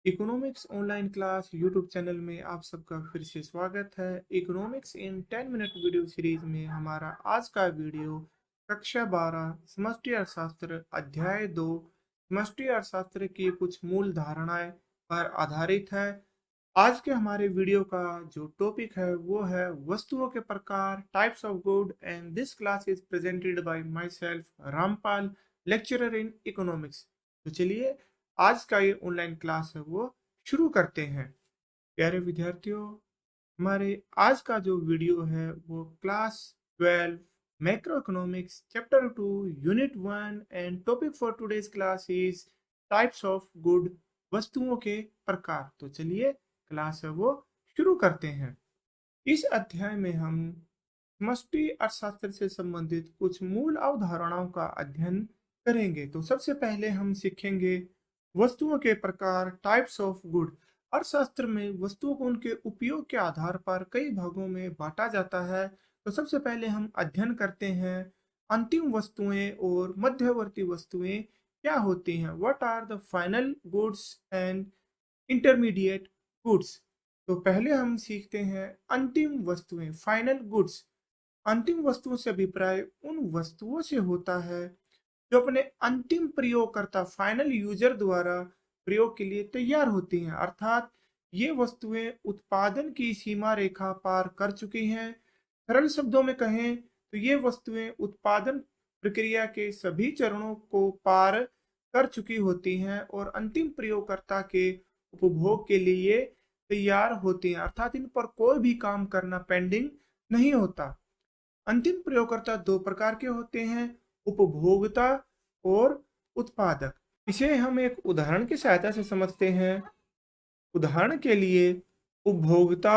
Economics online class YouTube channel में आप सबका फिर से स्वागत है। इकोनॉमिक्स इन 10 मिनट वीडियो सीरीज में हमारा आज का वीडियो कक्षा 12 समष्टि अर्थशास्त्र अध्याय 2 समष्टि अर्थशास्त्र की कुछ मूल धारणाएं पर आधारित है। आज के हमारे वीडियो का जो टॉपिक है वो है वस्तुओं के प्रकार, types of good, and this class is presented by my self Rampal, lecturer in economics. तो चलिए आज का ये ऑनलाइन क्लास है वो शुरू करते हैं। प्यारे विद्यार्थियों, हमारे आज का जो वीडियो है वो class 12 macro economics chapter 2 unit 1 and topic for today's class is types of good, वस्तुओं के प्रकार। तो चलिए क्लास है वो शुरू करते हैं। इस अध्याय में हम समष्टि अर्थशास्त्र से संबंधित कुछ मूल अवधारणाओं का अध्ययन करेंगे। तो सबसे पहले हम सीखेंगे वस्तुओं के प्रकार, टाइप्स ऑफ गुड। अर्थशास्त्र में वस्तुओं को उनके उपयोग के आधार पर कई भागों में बांटा जाता है। तो सबसे पहले हम अध्ययन करते हैं अंतिम वस्तुएं और मध्यवर्ती वस्तुएं क्या होती हैं। What are the final goods and intermediate goods. तो पहले हम सीखते हैं अंतिम वस्तुएं, फाइनल गुड्स। अंतिम वस्तुओं से अभिप्राय उन वस्तुओं से होता है जो अपने अंतिम प्रयोगकर्ता, फाइनल यूजर द्वारा प्रयोग के लिए तैयार होती हैं, अर्थात ये वस्तुएं उत्पादन की सीमा रेखा पार कर चुकी हैं। सरल शब्दों में कहें तो ये वस्तुएं उत्पादन प्रक्रिया के सभी चरणों को पार कर चुकी होती हैं और अंतिम प्रयोगकर्ता के उपभोग के लिए तैयार होती हैं, अर्थात इन पर कोई भी काम करना पेंडिंग नहीं होता। अंतिम प्रयोगकर्ता दो प्रकार के होते हैं, उपभोक्ता और उत्पादक। इसे हम एक उदाहरण की सहायता से समझते हैं। उदाहरण के लिए उपभोक्ता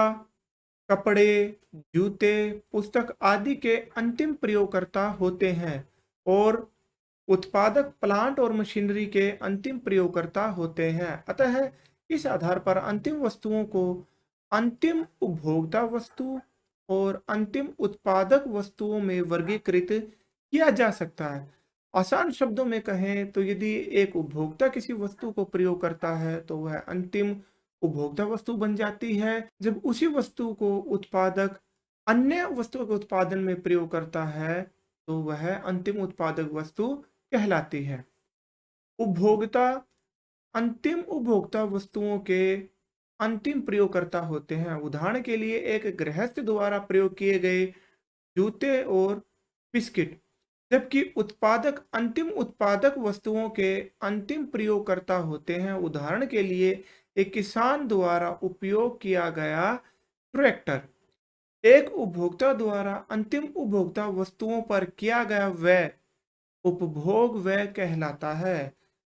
कपड़े, जूते, पुस्तक आदि के अंतिम प्रयोगकर्ता होते हैं और उत्पादक प्लांट और मशीनरी के अंतिम प्रयोगकर्ता होते हैं। अतः इस आधार पर अंतिम वस्तुओं को अंतिम उपभोक्ता वस्तु और अंतिम उत्पादक वस्तुओं में वर्गीकृत किया जा सकता है। आसान शब्दों में कहें तो यदि एक उपभोक्ता किसी वस्तु को प्रयोग करता है तो वह अंतिम उपभोक्ता वस्तु बन जाती है। जब उसी वस्तु को उत्पादक अन्य वस्तुओं के उत्पादन में प्रयोग करता है तो वह अंतिम उत्पादक वस्तु कहलाती है। उपभोक्ता अंतिम उपभोक्ता वस्तुओं के अंतिम प्रयोगकर्ता होते हैं। उदाहरण के लिए एक गृहस्थ द्वारा प्रयोग किए गए जूते और बिस्किट, जबकि उत्पादक अंतिम उत्पादक वस्तुओं के अंतिम प्रयोगकर्ता होते हैं। उदाहरण के लिए एक किसान द्वारा उपयोग किया गया ट्रैक्टर एक उपभोक्ता द्वारा अंतिम उपभोक्ता वस्तुओं पर किया गया व्यय उपभोग व्यय कहलाता है,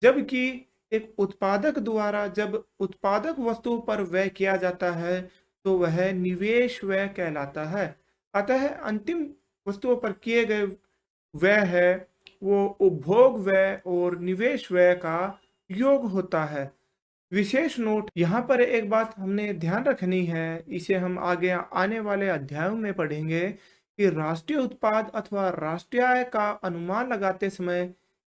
जबकि एक उत्पादक द्वारा जब उत्पादक वस्तुओं पर व्यय किया जाता है तो वह निवेश व्यय कहलाता है। अतः अंतिम वस्तुओं पर किए गए व्यय है वो उपभोग व्यय और निवेश व्यय का योग होता है। विशेष नोट, यहाँ पर एक बात हमने ध्यान रखनी है, इसे हम आगे आने वाले अध्यायों में पढ़ेंगे कि राष्ट्रीय उत्पाद अथवा राष्ट्रीय आय का अनुमान लगाते समय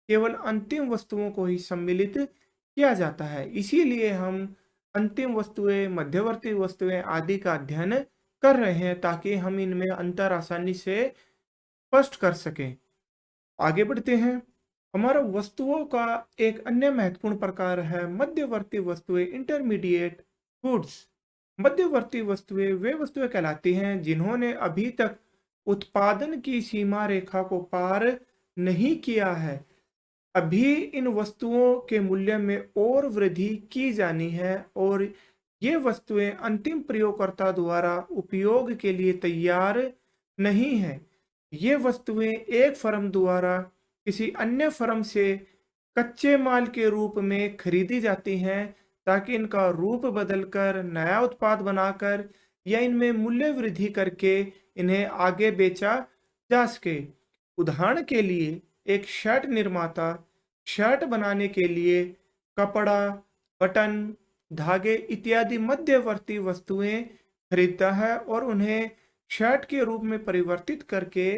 केवल अंतिम वस्तुओं को ही सम्मिलित किया जाता है। इसीलिए हम अंतिम वस्तुएं, मध्यवर्ती वस्तुएं आदि का अध्ययन कर रहे हैं ताकि हम इनमें अंतर आसानी से स्पष्ट कर सकें। आगे बढ़ते हैं। हमारा वस्तुओं का एक अन्य महत्वपूर्ण प्रकार है मध्यवर्ती वस्तुएं, इंटरमीडिएट गुड्स। मध्यवर्ती वस्तुएं वे वस्तुएं कहलाती हैं जिन्होंने अभी तक उत्पादन की सीमा रेखा को पार नहीं किया है। अभी इन वस्तुओं के मूल्य में और वृद्धि की जानी है और ये वस्तुएं अंतिम प्रयोगकर्ता द्वारा उपयोग के लिए तैयार नहीं है। ये वस्तुएं एक फर्म द्वारा किसी अन्य फर्म से कच्चे माल के रूप में खरीदी जाती हैं ताकि इनका रूप बदलकर नया उत्पाद बनाकर या इनमें मूल्य वृद्धि करके इन्हें आगे बेचा जा सके। उदाहरण के लिए एक शर्ट निर्माता शर्ट बनाने के लिए कपड़ा, बटन, धागे इत्यादि मध्यवर्ती वस्तुएं खरीदता है और उन्हें शर्ट के रूप में परिवर्तित करके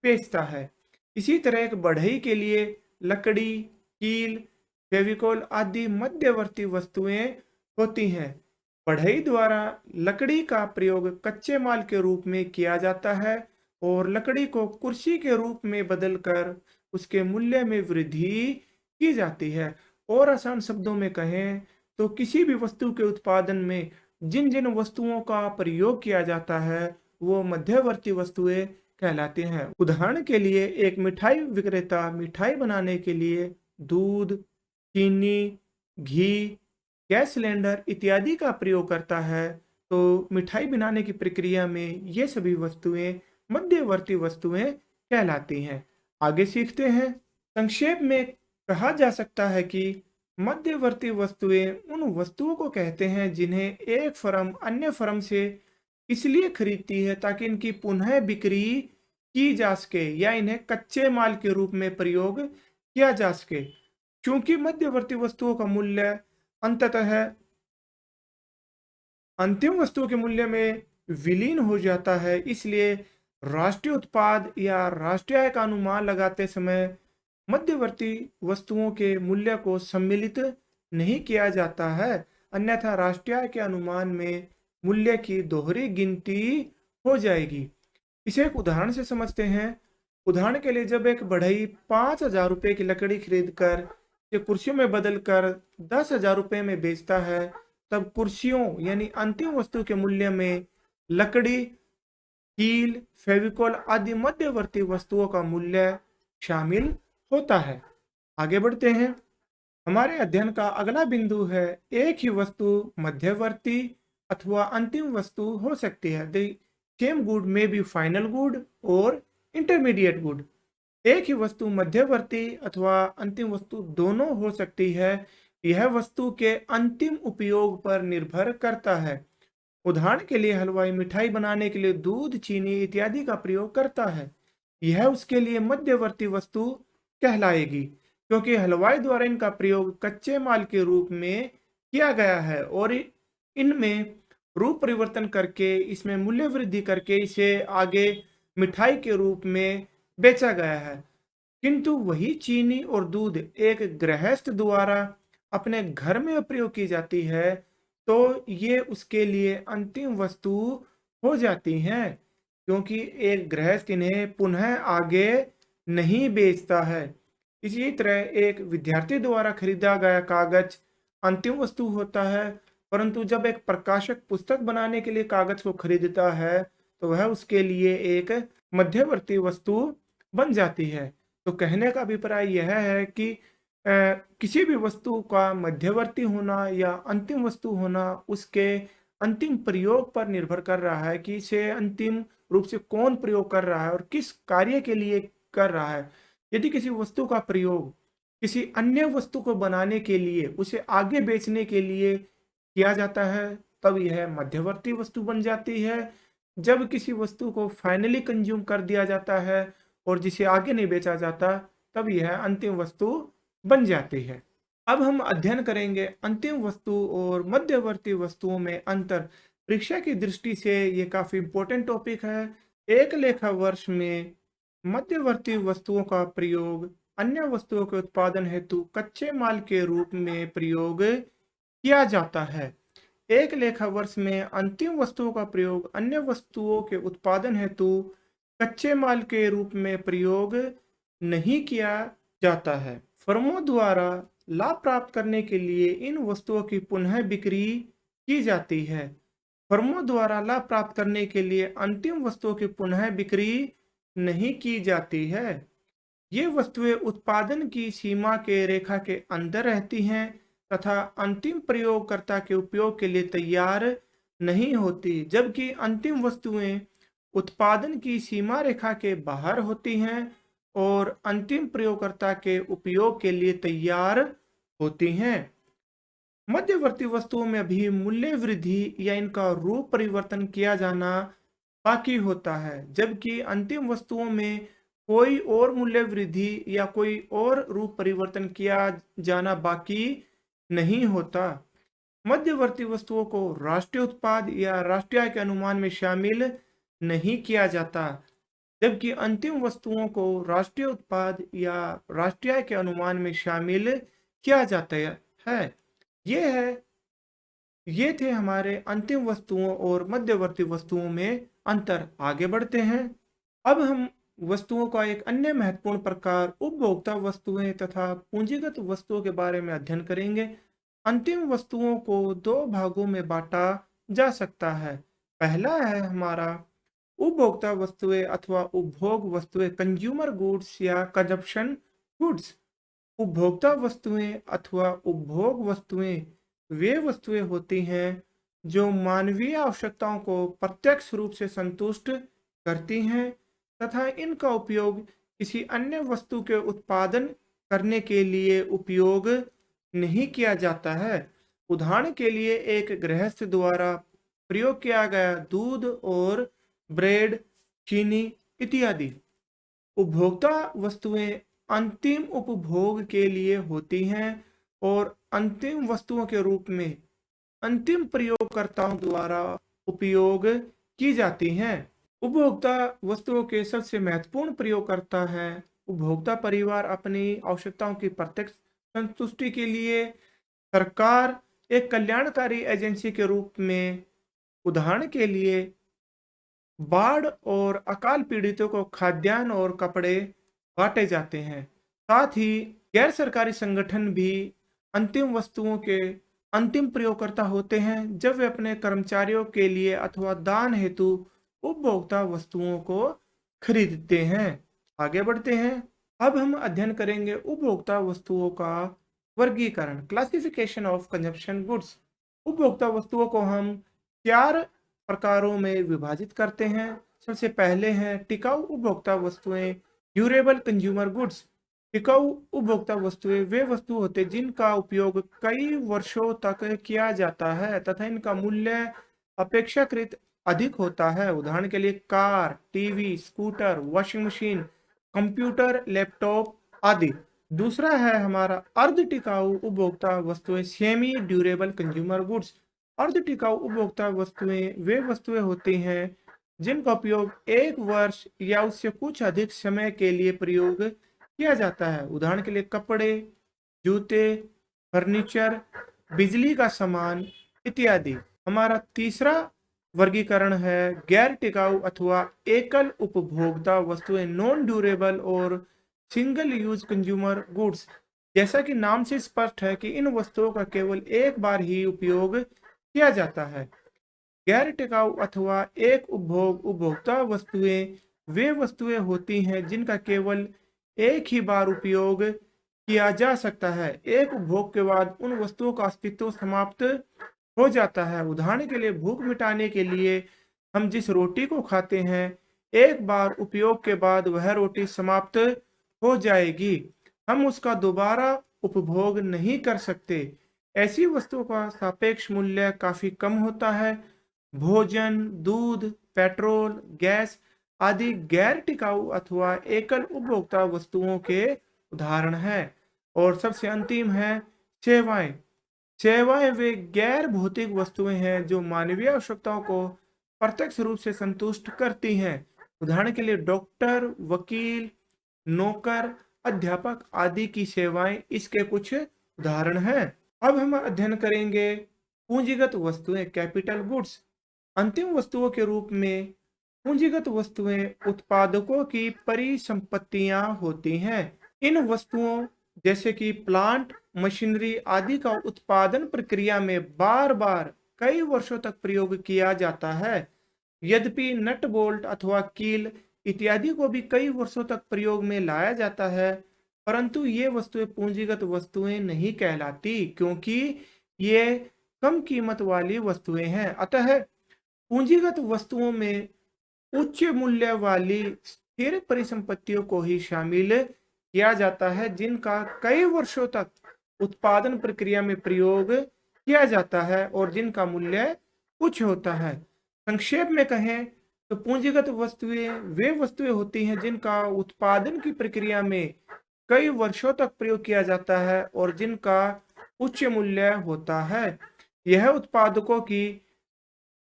बेचता है। इसी तरह एक बढ़ई के लिए लकड़ी, कील, फेविकोल आदि मध्यवर्ती वस्तुएं होती हैं। बढ़ई द्वारा लकड़ी का प्रयोग कच्चे माल के रूप में किया जाता है और लकड़ी को कुर्सी के रूप में बदलकर उसके मूल्य में वृद्धि की जाती है। और आसान शब्दों में कहें तो किसी भी वस्तु के उत्पादन में जिन जिन वस्तुओं का प्रयोग किया जाता है वो मध्यवर्ती वस्तुएं कहलाती हैं। उदाहरण के लिए एक मिठाई विक्रेता मिठाई बनाने के लिए दूध, चीनी, घी, गैस सिलेंडर इत्यादि का प्रयोग करता है। तो मिठाई बनाने की प्रक्रिया में ये सभी वस्तुएं मध्यवर्ती वस्तुएं कहलाती हैं। आगे सीखते हैं। संक्षेप में कहा जा सकता है कि मध्यवर्ती वस्तुएं उन वस्तुओं को कहते हैं जिन्हें एक फर्म अन्य फर्म से इसलिए खरीदती है ताकि इनकी पुनः बिक्री की जा सके या इन्हें कच्चे माल के रूप में प्रयोग किया जा सके। क्योंकि मध्यवर्ती वस्तुओं का मूल्य अंततः अंतिम वस्तु के मूल्य में विलीन हो जाता है, इसलिए राष्ट्रीय उत्पाद या राष्ट्रीय आय का अनुमान लगाते समय मध्यवर्ती वस्तुओं के मूल्य को सम्मिलित नहीं किया जाता है, अन्यथा राष्ट्रीय आय के अनुमान में मूल्य की दोहरी गिनती हो जाएगी। इसे एक उदाहरण से समझते हैं। उदाहरण के लिए जब एक बढ़ई 5,000 रुपये की लकड़ी खरीद कर ये कुर्सियों में बदल कर 10,000 रुपये में बेचता है, तब कुर्सियों यानी अंतिम वस्तु के मूल्य में लकड़ी, कील, फेविकोल आदि मध्यवर्ती वस्तुओं का मूल्य शामिल होता है। आगे बढ़ते हैं। हमारे अध्ययन का अगला बिंदु है एक ही वस्तु मध्यवर्ती अथवा अंतिम वस्तु हो सकती है। द सेम गुड में बी फाइनल गुड और इंटरमीडिएट गुड। एक ही वस्तु मध्यवर्ती अथवा अंतिम वस्तु दोनों हो सकती है। यह वस्तु के अंतिम उपयोग पर निर्भर करता है। उदाहरण के लिए हलवाई मिठाई बनाने के लिए दूध, चीनी इत्यादि का प्रयोग करता है। यह उसके लिए मध्यवर्ती वस्तु कहलाएगी क्योंकि हलवाई द्वारा इनका प्रयोग कच्चे माल के रूप में किया गया है और इनमें रूप परिवर्तन करके इसमें मूल्य वृद्धि करके इसे आगे मिठाई के रूप में बेचा गया है। किंतु वही चीनी और दूध एक गृहस्थ द्वारा अपने घर में प्रयोग की जाती है तो ये उसके लिए अंतिम वस्तु हो जाती हैं क्योंकि एक गृहस्थ इन्हें पुनः आगे नहीं बेचता है। इसी तरह एक विद्यार्थी द्वारा खरीदा गया कागज अंतिम वस्तु होता है, परंतु जब एक प्रकाशक पुस्तक बनाने के लिए कागज को खरीदता है तो वह उसके लिए एक मध्यवर्ती वस्तु बन जाती है। तो कहने का अभिप्राय यह है कि किसी भी वस्तु का मध्यवर्ती होना या अंतिम वस्तु होना उसके अंतिम प्रयोग पर निर्भर कर रहा है कि इसे अंतिम रूप से कौन प्रयोग कर रहा है और किस कार्य के लिए कर रहा है। यदि किसी वस्तु का प्रयोग किसी अन्य वस्तु को बनाने के लिए उसे आगे बेचने के लिए किया जाता है तब यह मध्यवर्ती वस्तु बन जाती है। जब किसी वस्तु को फाइनली कंज्यूम कर दिया जाता है और जिसे आगे नहीं बेचा जाता तब यह अंतिम वस्तु बन जाती है। अब हम अध्ययन करेंगे अंतिम वस्तु और मध्यवर्ती वस्तुओं में अंतर। परीक्षा की दृष्टि से ये काफी इंपॉर्टेंट टॉपिक है। एक लेखा वर्ष में मध्यवर्ती वस्तुओं का प्रयोग अन्य वस्तुओं के उत्पादन हेतु कच्चे माल के रूप में प्रयोग किया जाता है। एक लेखा वर्ष में अंतिम वस्तुओं का प्रयोग अन्य वस्तुओं के उत्पादन हेतु कच्चे माल के रूप में प्रयोग नहीं किया जाता है। फर्मों द्वारा लाभ प्राप्त करने के लिए इन वस्तुओं की पुनः बिक्री की जाती है। फर्मों द्वारा लाभ प्राप्त करने के लिए अंतिम वस्तुओं की पुनः बिक्री नहीं की जाती है। ये वस्तुएं उत्पादन की सीमा के रेखा के अंदर रहती हैं तथा अंतिम प्रयोगकर्ता के उपयोग के लिए तैयार नहीं होती, जबकि अंतिम वस्तुएं उत्पादन की सीमा रेखा के बाहर होती हैं और अंतिम प्रयोगकर्ता के उपयोग के लिए तैयार होती हैं। मध्यवर्ती वस्तुओं में अभी मूल्य वृद्धि या इनका रूप परिवर्तन किया जाना बाकी होता है, जबकि अंतिम वस्तुओं में कोई और मूल्य वृद्धि या कोई और रूप परिवर्तन किया जाना बाकी नहीं होता। मध्यवर्ती वस्तुओं को राष्ट्रीय उत्पाद या राष्ट्रीय आय के अनुमान में शामिल नहीं किया जाता, जबकि अंतिम वस्तुओं को राष्ट्रीय उत्पाद या राष्ट्रीय आय के अनुमान में शामिल किया जाता है। यह है ये थे हमारे अंतिम वस्तुओं और मध्यवर्ती वस्तुओं में अंतर। आगे बढ़ते हैं। अब हम वस्तुओं का एक अन्य महत्वपूर्ण प्रकार उपभोक्ता वस्तुएं तथा पूंजीगत वस्तुओं के बारे में अध्ययन करेंगे। अंतिम वस्तुओं को दो भागों में बांटा जा सकता है। पहला है हमारा उपभोक्ता वस्तुएं अथवा उपभोग वस्तुएं, कंज्यूमर गुड्स या कंजप्शन गुड्स। उपभोक्ता वस्तुएं अथवा उपभोग वस्तुएं वे वस्तुएं होती हैं जो मानवीय आवश्यकताओं को प्रत्यक्ष रूप से संतुष्ट करती हैं तथा इनका उपयोग किसी अन्य वस्तु के उत्पादन करने के लिए उपयोग नहीं किया जाता है। उदाहरण के लिए एक गृहस्थ द्वारा प्रयोग किया गया दूध और ब्रेड, चीनी इत्यादि। उपभोक्ता वस्तुएं अंतिम उपभोग के लिए होती हैं और अंतिम वस्तुओं के रूप में अंतिम प्रयोगकर्ताओं द्वारा उपयोग की जाती हैं। उपभोक्ता वस्तुओं के सबसे महत्वपूर्ण प्रयोगकर्ता हैं उपभोक्ता परिवार। अपनी आवश्यकताओं की प्रत्यक्ष संतुष्टि के लिए सरकार एक कल्याणकारी एजेंसी के रूप में, उदाहरण के लिए बाढ़ और अकाल पीड़ितों को खाद्यान्न और कपड़े बांटे जाते हैं। साथ ही गैर सरकारी संगठन भी अंतिम वस्तुओं के अंतिम प्रयोगकर्ता होते हैं जब वे अपने कर्मचारियों के लिए अथवा दान हेतु उपभोक्ता वस्तुओं को खरीदते हैं। आगे बढ़ते हैं। अब हम अध्ययन करेंगे उपभोक्ता वस्तुओं का वर्गीकरण, क्लासिफिकेशन ऑफ कंजप्शन गुड्स। उपभोक्ता वस्तुओं को हम 4 प्रकारों में विभाजित करते हैं। सबसे पहले हैं टिकाऊ उपभोक्ता वस्तुएं, ड्यूरेबल कंज्यूमर गुड्स। टिकाऊ उपभोक्ता वस्तुएं वे वस्तु होते हैं जिनका उपयोग कई वर्षों तक किया जाता है तथा इनका मूल्य अपेक्षाकृत अधिक होता है। उदाहरण के लिए car, TV, scooter, washing machine, computer, laptop आदि। दूसरा है हमारा अर्ध टिकाऊ उपभोक्ता वस्तुएं, सेमी ड्यूरेबल कंज्यूमर गुड्स। अर्ध टिकाऊ उपभोक्ता वस्तुएं वे वस्तुएं होती हैं जिनका उपयोग 1 वर्ष या उससे कुछ अधिक समय के लिए प्रयोग किया जाता है। उदाहरण के लिए कपड़े, जूते, फर्नीचर, बिजली का सामान इत्यादि। हमारा तीसरा वर्गीकरण है गैर टिकाऊ अथवा एकल उपभोक्ता वस्तुएं, नॉन ड्यूरेबल और सिंगल यूज कंज्यूमर गुड्स। जैसा कि नाम से स्पष्ट है कि इन वस्तुओं का केवल एक बार ही उपयोग किया जाता है। गैर टिकाऊ अथवा एक उपभोग उपभोक्ता वस्तुएं वे वस्तुएं होती हैं जिनका केवल एक ही बार उपयोग किया जा सकता है। एक उपभोग के बाद उन वस्तुओं का अस्तित्व समाप्त हो जाता है। उदाहरण के लिए भूख मिटाने के लिए हम जिस रोटी को खाते हैं, एक बार उपयोग के बाद वह रोटी समाप्त हो जाएगी, हम उसका दोबारा उपभोग नहीं कर सकते। ऐसी वस्तुओं का सापेक्ष मूल्य काफी कम होता है। भोजन, दूध, पेट्रोल, गैस आदि गैर टिकाऊ अथवा एकल उपभोक्ता वस्तुओं के उदाहरण हैं। और सबसे अंतिम है सेवाएं। सेवाएं वे गैर भौतिक वस्तुएं हैं जो मानवीय आवश्यकताओं को प्रत्यक्ष रूप से संतुष्ट करती हैं। उदाहरण के लिए डॉक्टर, वकील, नौकर, अध्यापक आदि की सेवाएं इसके कुछ उदाहरण हैं। अब हम अध्ययन करेंगे पूंजीगत वस्तुएं, कैपिटल गुड्स। अंतिम वस्तुओं के रूप में पूंजीगत वस्तुएं उत्पादकों की परिसंपत्तियां होती हैं। इन वस्तुओं जैसे कि प्लांट, मशीनरी आदि का उत्पादन प्रक्रिया में बार बार कई वर्षों तक प्रयोग किया जाता है। यद्यपि नट बोल्ट अथवा कील इत्यादि को भी कई वर्षों तक प्रयोग में लाया जाता है, परंतु ये वस्तुएं पूंजीगत वस्तुएं नहीं कहलाती क्योंकि ये कम कीमत वाली वस्तुएं हैं। अतः पूंजीगत वस्तुओं में उच्च मूल्य वाली स्थिर परिसंपत्तियों को ही शामिल किया जाता है जिनका कई वर्षों तक उत्पादन प्रक्रिया में प्रयोग किया जाता है और जिनका मूल्य उच्च होता है। संक्षेप में कहें तो पूंजीगत वस्तुएं वे वस्तुएं होती हैं जिनका उत्पादन की प्रक्रिया में कई वर्षों तक प्रयोग किया जाता है और जिनका उच्च मूल्य होता है। यह उत्पादकों की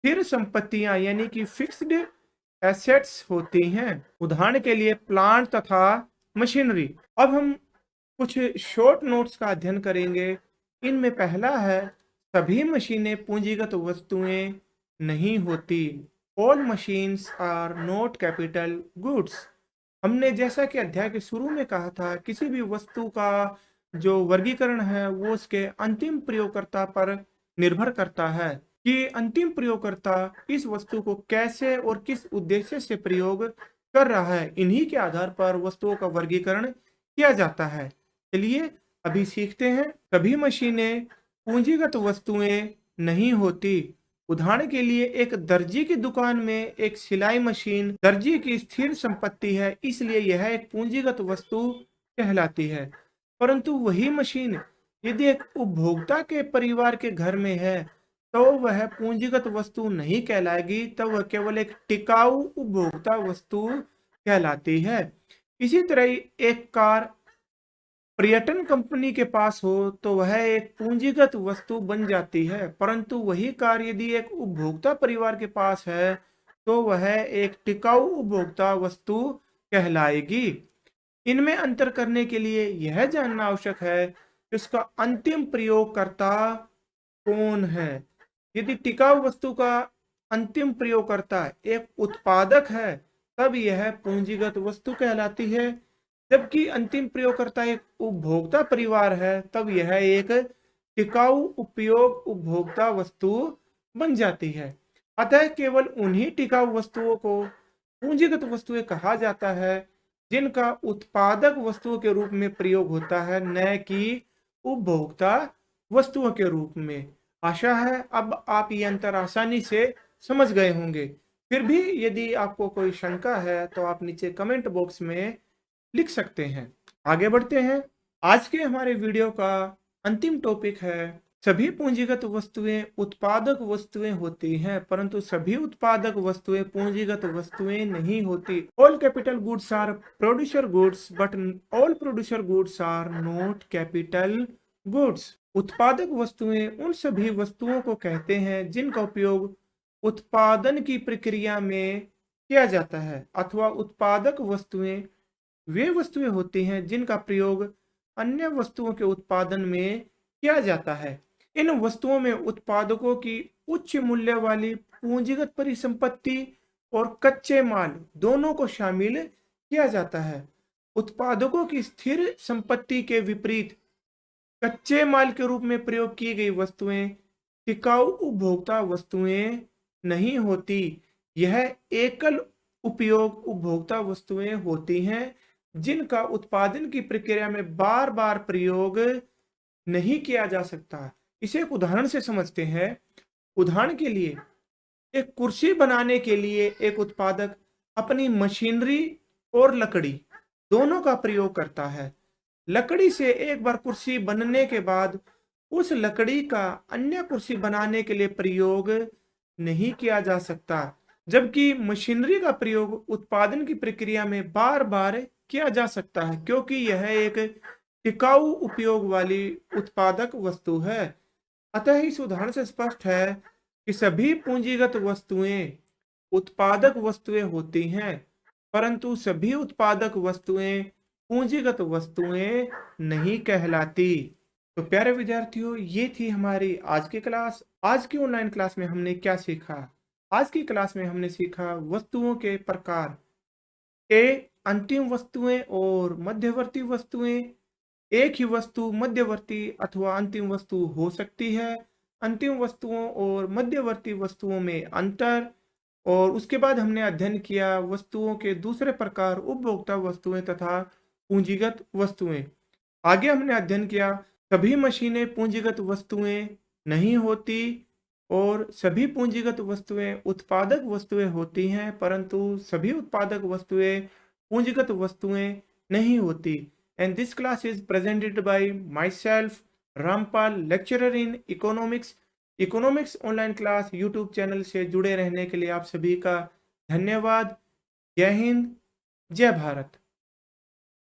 स्थिर संपत्तियां यानी कि फिक्स्ड एसेट्स होती हैं। उदाहरण के लिए प्लांट तथा मशीनरी। अब हम कुछ शॉर्ट नोट्स का अध्ययन करेंगे। इनमें पहला है सभी मशीनें पूंजीगत वस्तुएं नहीं होती। All machines are not capital goods. हमने जैसा कि अध्याय के शुरू में कहा था, किसी भी वस्तु का जो वर्गीकरण है वो उसके अंतिम प्रयोगकर्ता पर निर्भर करता है कि अंतिम प्रयोगकर्ता इस वस्तु को कैसे और किस उद्देश्य से प्रयोग कर रहा है। इन्हीं के आधार पर वस्तुओं का वर्गीकरण किया जाता है। चलिए अभी सीखते हैं। सभी मशीनें पूंजीगत वस्तुएं नहीं होती। उदाहरण के लिए एक दर्जी की दुकान में एक सिलाई मशीन दर्जी की स्थिर संपत्ति है, इसलिए यह एक पूंजीगत वस्तु कहलाती है। परंतु वही मशीन यदि एक उपभोक्ता के परिवार के घर में है तो वह पूंजीगत वस्तु नहीं कहलाएगी, तब वह केवल एक टिकाऊ उपभोक्ता वस्तु कहलाती है। इसी तरह एक कार पर्यटन कंपनी के पास हो तो वह एक पूंजीगत वस्तु बन जाती है, परंतु वही कार यदि एक उपभोक्ता परिवार के पास है तो वह एक टिकाऊ उपभोक्ता वस्तु कहलाएगी। इनमें अंतर करने के लिए यह जानना आवश्यक है कि उसका अंतिम प्रयोगकर्ता कौन है। यदि टिकाऊ वस्तु का अंतिम प्रयोगकर्ता एक उत्पादक है तब यह पूंजीगत वस्तु कहलाती है, जबकि अंतिम प्रयोगकर्ता एक उपभोक्ता परिवार है तब यह एक टिकाऊ उपयोग उपभोक्ता वस्तु बन जाती है। अतः केवल उन्हीं टिकाऊ वस्तुओं को पूंजीगत वस्तुएं कहा जाता है जिनका उत्पादक वस्तुओं के रूप में प्रयोग होता है, न कि उपभोक्ता वस्तुओं के रूप में। आशा है अब आप ये अंतर आसानी से समझ गए होंगे। फिर भी यदि आपको कोई शंका है तो आप नीचे कमेंट बॉक्स में लिख सकते हैं। आगे बढ़ते हैं। आज के हमारे वीडियो का अंतिम टॉपिक है, सभी पूंजीगत वस्तुएं उत्पादक वस्तुएं होती हैं, परंतु सभी उत्पादक वस्तुएं पूंजीगत वस्तुएं नहीं होती। All capital goods are producer goods but all producer goods are not capital goods. उत्पादक वस्तुएं उन सभी वस्तुओं को कहते हैं जिनका उपयोग उत्पादन की प्रक्रिया में किया जाता है, अथवा उत्पादक वस्तुएं वे वस्तुएं होती हैं जिनका प्रयोग अन्य वस्तुओं के उत्पादन में किया जाता है। इन वस्तुओं में उत्पादकों की उच्च मूल्य वाली पूंजीगत परिसंपत्ति और कच्चे माल दोनों को शामिल किया जाता है। उत्पादकों की स्थिर संपत्ति के विपरीत कच्चे माल के रूप में प्रयोग की गई वस्तुएं टिकाऊ उपभोक्ता वस्तुएं नहीं होती। यह एकल उपयोग उपभोक्ता वस्तुएं होती हैं जिनका उत्पादन की प्रक्रिया में बार बार प्रयोग नहीं किया जा सकता। इसे एक उदाहरण से समझते हैं। उदाहरण के लिए एक कुर्सी बनाने के लिए एक उत्पादक अपनी मशीनरी और लकड़ी दोनों का प्रयोग करता है। लकड़ी से एक बार कुर्सी बनने के बाद उस लकड़ी का अन्य कुर्सी बनाने के लिए प्रयोग नहीं किया जा सकता, जबकि मशीनरी का प्रयोग उत्पादन की प्रक्रिया में बार बार किया जा सकता है, क्योंकि यह एक टिकाऊ उपयोग वाली उत्पादक वस्तु है। अतः इस उदाहरण से स्पष्ट है कि सभी पूंजीगत वस्तुएं उत्पादक वस्तुएं होती हैं, परंतु सभी उत्पादक वस्तुएं पूंजीगत वस्तुएं नहीं कहलाती। तो प्यारे विद्यार्थियों, ये थी हमारी आज की क्लास। आज की ऑनलाइन क्लास में हमने क्या सीखा? आज की क्लास में हमने सीखा वस्तुओं के प्रकार। अंतिम वस्तुएं और मध्यवर्ती वस्तुएं। एक ही वस्तु मध्यवर्ती अथवा अंतिम वस्तु हो सकती है। अंतिम वस्तुओं और मध्यवर्ती वस्तुओं में अंतर। और उसके बाद हमने अध्ययन किया वस्तुओं के दूसरे प्रकार, उपभोक्ता वस्तुएं तथा पूंजीगत वस्तुएं। आगे हमने अध्ययन किया सभी मशीनें पूंजीगत वस्तुएं नहीं होती और सभी पूंजीगत वस्तुएं उत्पादक वस्तुएं होती हैं, परंतु सभी उत्पादक वस्तुएं पूंजीगत वस्तुएं नहीं होती। And this class is presented by my self Rampal, lecturer in economics. Economics online class YouTube channel से जुड़े रहने के लिए आप सभी का धन्यवाद। जय हिंद, जय भारत।